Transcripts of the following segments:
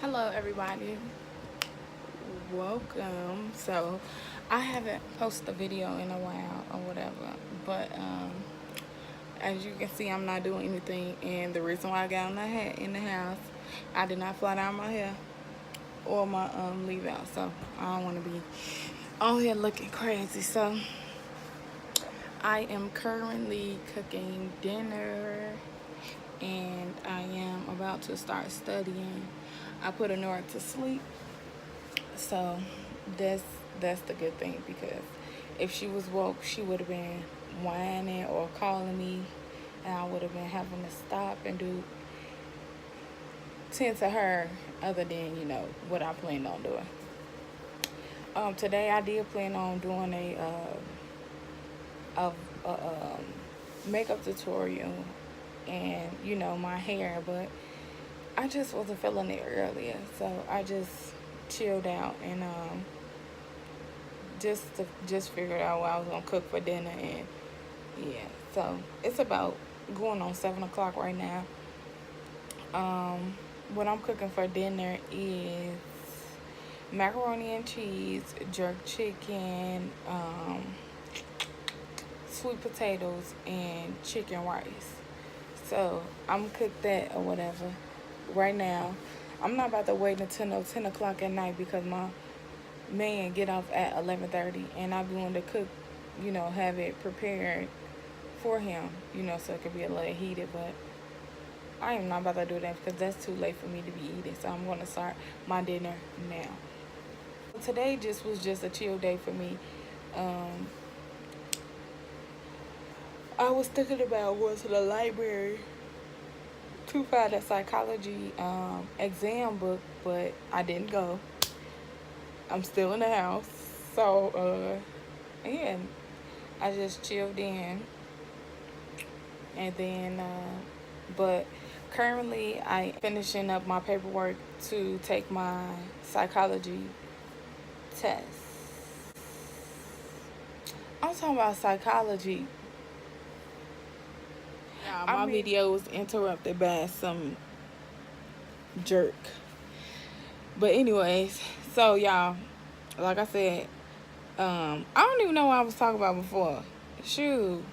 Hello everybody, welcome. So I haven't posted a video in a while or whatever, but as you can see, I'm not doing anything, and the reason why I got on the hat in the house, I did not fly down my hair or my leave out, so I don't want to be on here looking crazy. So I am currently cooking dinner, and I am about to start studying. I put Honora to sleep, so that's that's the good thing, because if she was woke, she would have been whining or calling me, and I would have been having to stop and do tend to her, other than what I planned on doing. Today I did plan on doing a makeup tutorial and my hair, but I just wasn't feeling it earlier, so I just chilled out and just figured out what I was gonna cook for dinner. And yeah, so it's about going on 7 o'clock right now. What I'm cooking for dinner is macaroni and cheese, jerk chicken, sweet potatoes, and chicken rice. So I'm gonna cook that or whatever right now. I'm not about to wait until 10 o'clock at night, because my man get off at 11:30, and I be wanting to cook, have it prepared for him, so it could be a little heated. But I am not about to do that because that's too late for me to be eating. So I'm gonna start my dinner now. Today was just a chill day for me. I was thinking about going to the library to find a psychology exam book, but I didn't go. I'm still in the house, so yeah, I just chilled in, and then but currently I finishing up my paperwork to take my psychology test. I'm talking about psychology. Yeah, my video was interrupted by some jerk. But anyways, so y'all, like I said, I don't even know what I was talking about before. Shoot.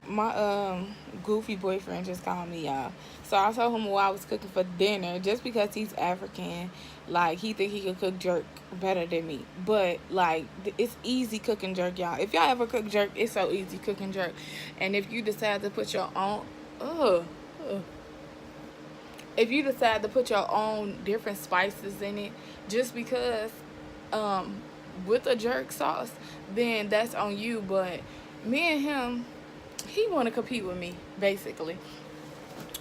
My goofy boyfriend just called me, y'all. So I told him what I was cooking for dinner, just because he's African. Like, he think he can cook jerk better than me. But like, it's easy cooking jerk, y'all. If y'all ever cook jerk, it's so easy cooking jerk. And if you decide to put your own if you decide to put your own different spices in it, just because with a jerk sauce, then that's on you. But me and him, he want to compete with me, basically.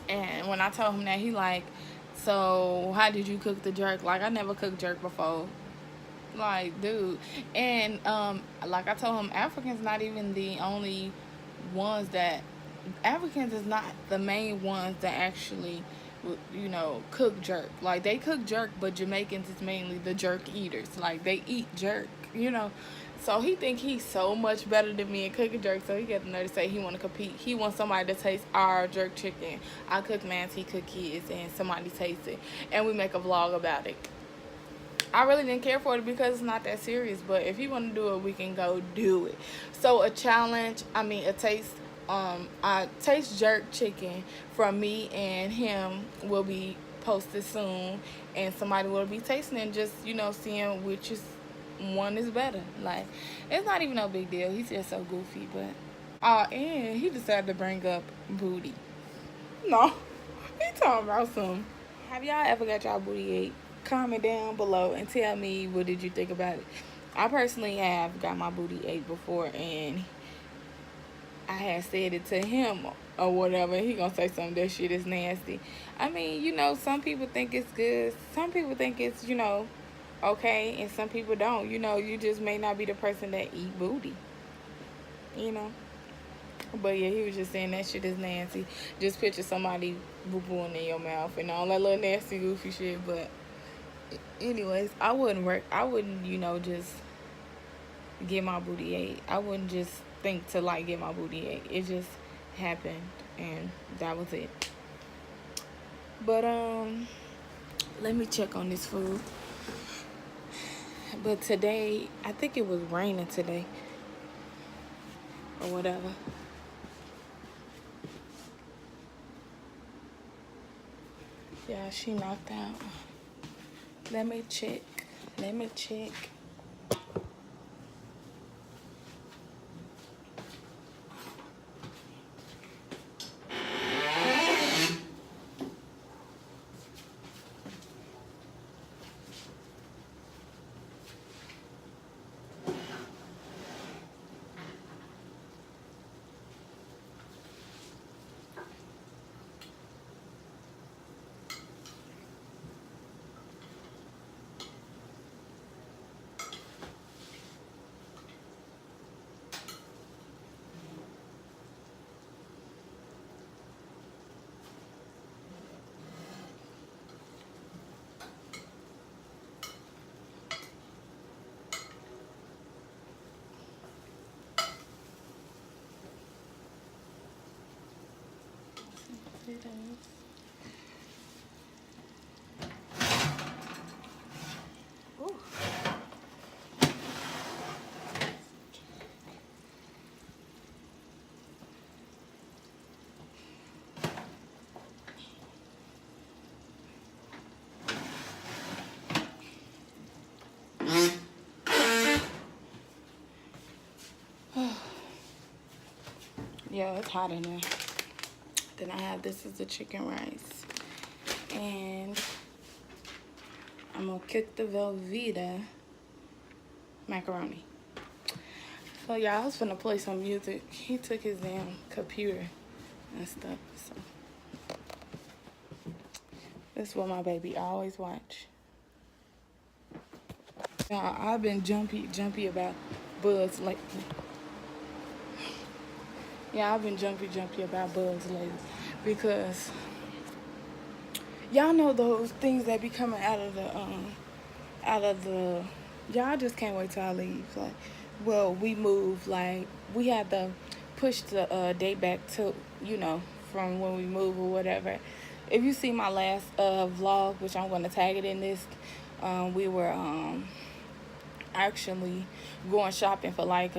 And when I told him that, he like, so how did you cook the jerk? Like, I never cooked jerk before. Like, dude. And like I told him, Africans not even the only ones that Africans is not the main ones that actually cook jerk. Like, they cook jerk, but Jamaicans is mainly the jerk eaters. Like, they eat jerk. So he think he's so much better than me in cooking jerk, so he got the nerve to say he want to compete. He wants somebody to taste our jerk chicken. I cook mans, he cook his, and somebody taste it, and we make a vlog about it. I really didn't care for it because it's not that serious, but if you want to do it, we can go do it. So a challenge, a taste, a taste jerk chicken from me and him will be posted soon, and somebody will be tasting it and just, seeing which one is better. Like, it's not even no big deal. He's just so goofy. But and he decided to bring up booty. No, he talking about some. Have y'all ever got y'all booty ate? Comment down below and tell me, what did you think about it. I personally have got my booty ate before, and I had said it to him or whatever. He gonna say something, that shit is nasty. Some people think it's good. Some people think it's, okay, and some people don't. You just may not be the person that eat booty. But yeah, he was just saying that shit is nasty. Just picture somebody boo-booing in your mouth and all that little nasty goofy shit. But anyways, I wouldn't, just get my booty ate. I wouldn't just think to like get my booty ate. It just happened, and that was it. But Let me check on this food. But today, I think it was raining today. Or whatever. Yeah, she knocked out. Let me check. Let me check. Ooh. Yeah, it's hot in there. Then I have this is the chicken rice. And I'm gonna cook the Velveeta macaroni. So y'all, I was finna play some music. He took his damn computer and stuff. So this is what my baby always watch. Y'all, I've been jumpy about bugs lately. Yeah, I've been jumpy about bugs lately because y'all know those things that be coming out of the y'all just can't wait till I leave. Like, well, we move, like we had to push the date back to, you know, from when we move or whatever. If you see my last vlog, which I'm gonna tag it in this, we were actually going shopping for like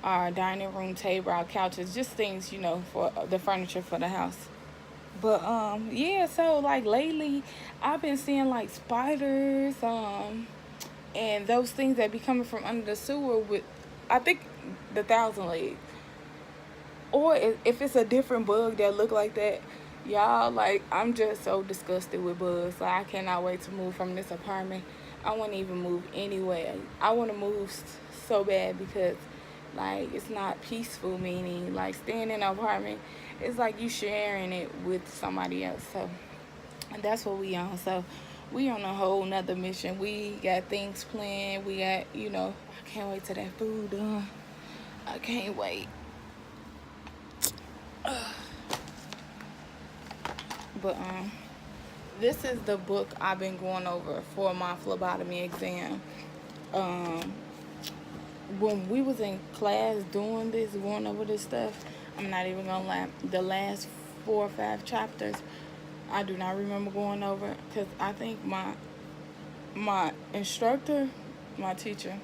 our dining room table, our couches, just things, you know, for the furniture for the house. But yeah, so like lately I've been seeing like spiders and those things that be coming from under the sewer with, I think, the thousand legs, or if it's a different bug that look like that. Y'all, like, I'm just so disgusted with bugs. Like, I cannot wait to move from this apartment. I won't even move anywhere. I want to move so bad because, like, it's not peaceful, meaning, like, staying in an apartment, it's like you sharing it with somebody else. So, and that's what we on. So, we on a whole nother mission. We got things planned. We got, you know, I can't wait till that food done. I can't wait. But this is the book I've been going over for my phlebotomy exam. When we was in class doing this, going over this stuff, I'm not even gonna lie, the last 4 or 5 chapters I do not remember going over, because I think my instructor, my teacher,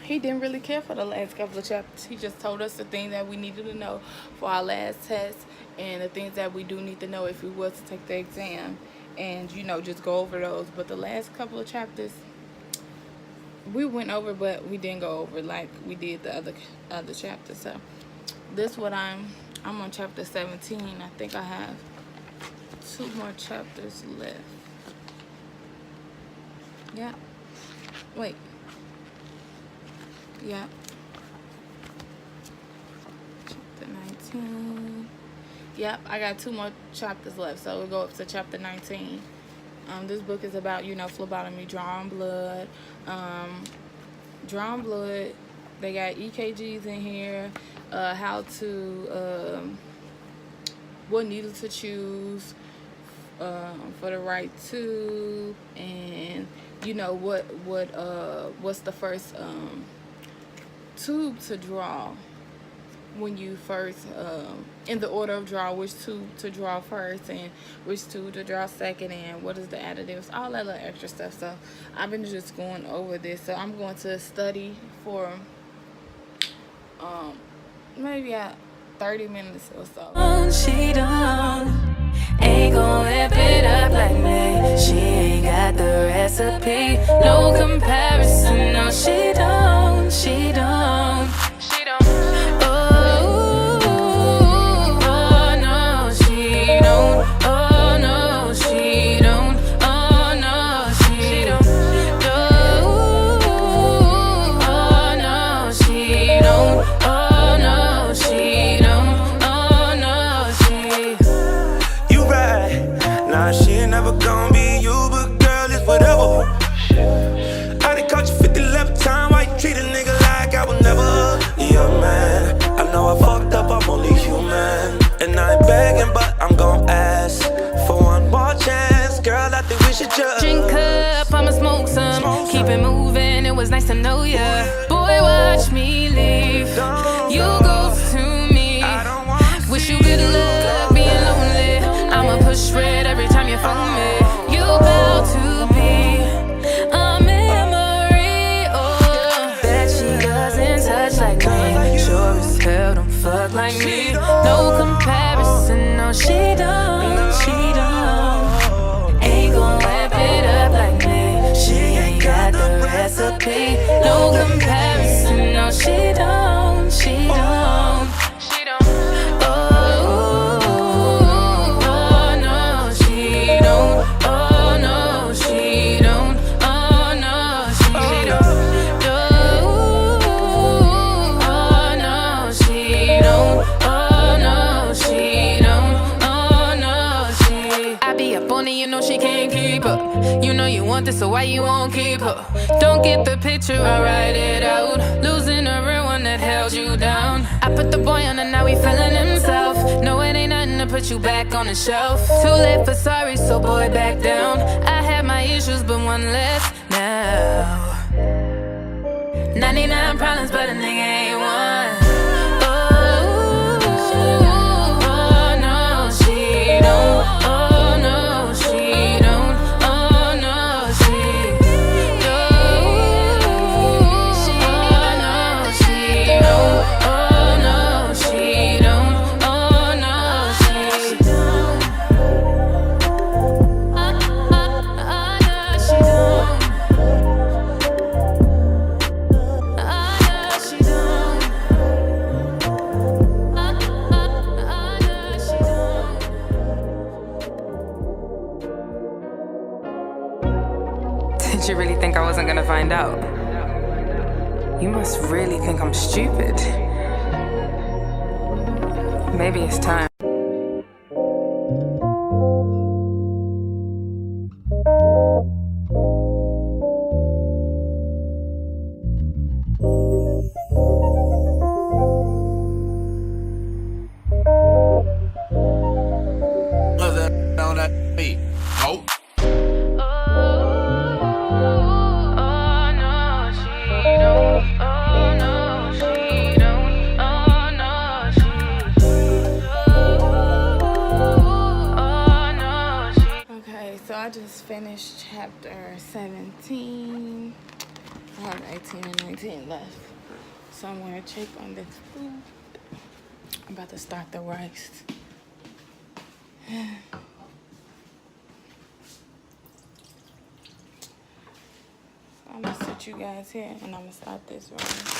he didn't really care for the last couple of chapters. He just told us the things that we needed to know for our last test and the things that we do need to know if we was to take the exam, and, you know, just go over those. But the last couple of chapters we went over, but we didn't go over like we did the other chapters. So this what I'm on chapter 17. I think I have 2 more chapters left. Yeah. Wait. Yeah. Chapter 19. Yep, I got 2 more chapters left, so we'll go up to chapter 19. This book is about, you know, phlebotomy, drawing blood. Drawing blood, they got EKGs in here, how to, what needle to choose for the right tube, and, you know, what's the first tube to draw. when you first in the order of draw, which two to draw first and which two to draw second, and what is the additives, all that little extra stuff. So I've been just going over this, so I'm going to study for maybe 30 minutes or so. She don't ain't gon' whip it up like me. She ain't got the recipe, no comparison. No, she don't, she don't, she don't. Oh, oh no, she don't. Oh no, she don't. Oh no, she don't. Oh, oh no, she don't. Oh no, she don't. Oh no, she. You right, nah, she ain't never gonna be you, but girl, it's whatever. I done caught you 50-11 times, why you treat a nigga like I would never? Yeah, man, I know I fucked up, I'm only human. And I ain't begging, but I'm gon' ask for one more chance. Girl, I think we should just Drink up, I'ma smoke some. Keep it moving, it was nice to know ya. Boy, watch me leave. You ghost to me. Wish you good luck being lonely. I'ma push red every time you phone me. You bout to be a memory. Oh, bet she doesn't touch like me. Sure as hell don't fuck like me. No comparison, no, she don't, she don't. Ain't gon' whip it up like me. She ain't got the recipe. No comparison, no, she don't, she don't, she don't. Oh, oh no, she don't. Oh no, she don't. Oh no, she don't. Oh no, she don't. Oh no, she don't. Oh no, she. I be up on it, you know she can't keep up. You know you want this, so why you won't keep her? Don't get the picture, I'll write it out. Losing a real one that held you down. I put the boy on and now he feeling himself. No, it ain't nothing to put you back on the shelf. Too late for sorry, so boy, back down. I had my issues, but one less now. 99 problems, but a nigga ain't one. Oh, oh no, she don't. Oh no, she don't. Oh no, she don't. Oh no, she don't. Oh no, she don't. Oh no, she don't. Oh no, she don't. Did you really think I wasn't gonna find out? You must really think I'm stupid. Maybe it's time. on that beat. Oh. I just finished chapter 17. I have 18 and 19 left. So I'm going to check on this food. I'm about to start the rice. I'm going to sit you guys here and I'm going to start this rice.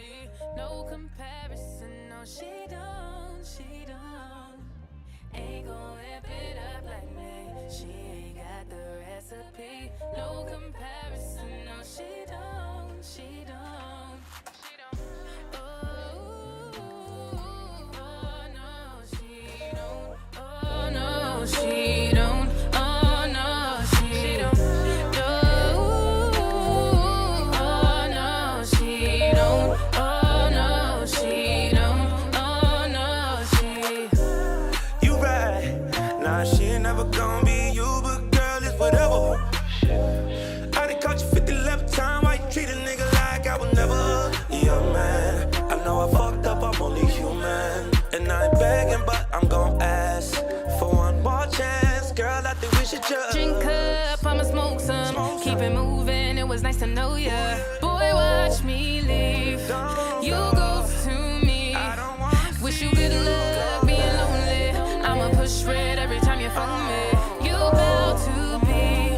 me. No comparison, no, she don't, she don't. Ain't gon' whip it up like me. She ain't got the recipe. No comparison, no, she don't, she don't. She don't. Oh, no, she don't. Oh, no, she don't. Oh, no, she don't. Oh, no, she don't. Oh, no, she don't. Oh, no, she. You right. Nah, she ain't never gonna be you, but girl, it's whatever. I done caught you 50 time. Why you treat a nigga like I would never? Yeah, man. I know I fucked up, I'm only human. And I ain't begging, but I'm gon' ask for one more chance. Girl, I think we should just Drink up, I'ma smoke some. Keep it moving, it was nice to know ya. Boy, watch me leave. You ghost to me. Wish you good luck being lonely. I'ma push red every time you phone me. You bout to be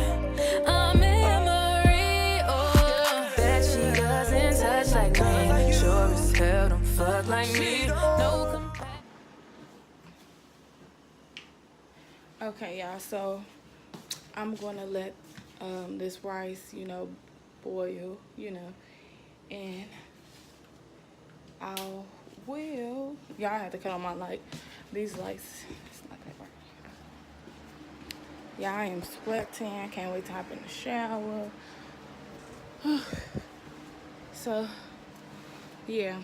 a memory. Oh, bet she doesn't touch like me. Sure as hell don't fuck like me. No compa- Okay, y'all, so I'm gonna let this rice, boil, and y'all have to cut on my light. These lights, it's not that bright. Yeah, I am sweating. I can't wait to hop in the shower. So, yeah.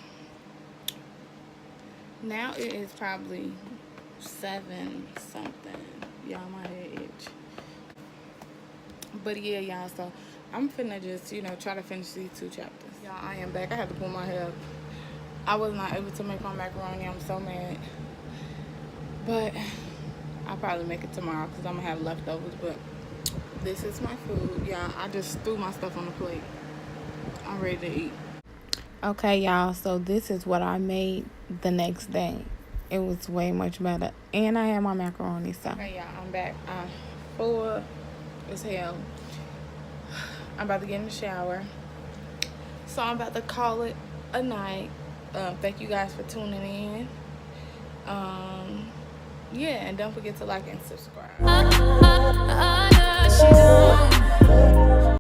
Now it is probably 7 something. Y'all, my head itch. But yeah, y'all, so I'm finna just, try to finish these 2 chapters. Y'all, I am back. I had to pull my hair up. I was not able to make my macaroni. I'm so mad. But I'll probably make it tomorrow because I'm gonna have leftovers. But this is my food. Y'all, I just threw my stuff on the plate. I'm ready to eat. Okay, y'all, so this is what I made the next day. It was way much better. And I had my macaroni, so. Okay, y'all, I'm back. I'm full as hell. I'm about to get in the shower. So I'm about to call it a night. Thank you guys for tuning in. Yeah, and don't forget to like and subscribe.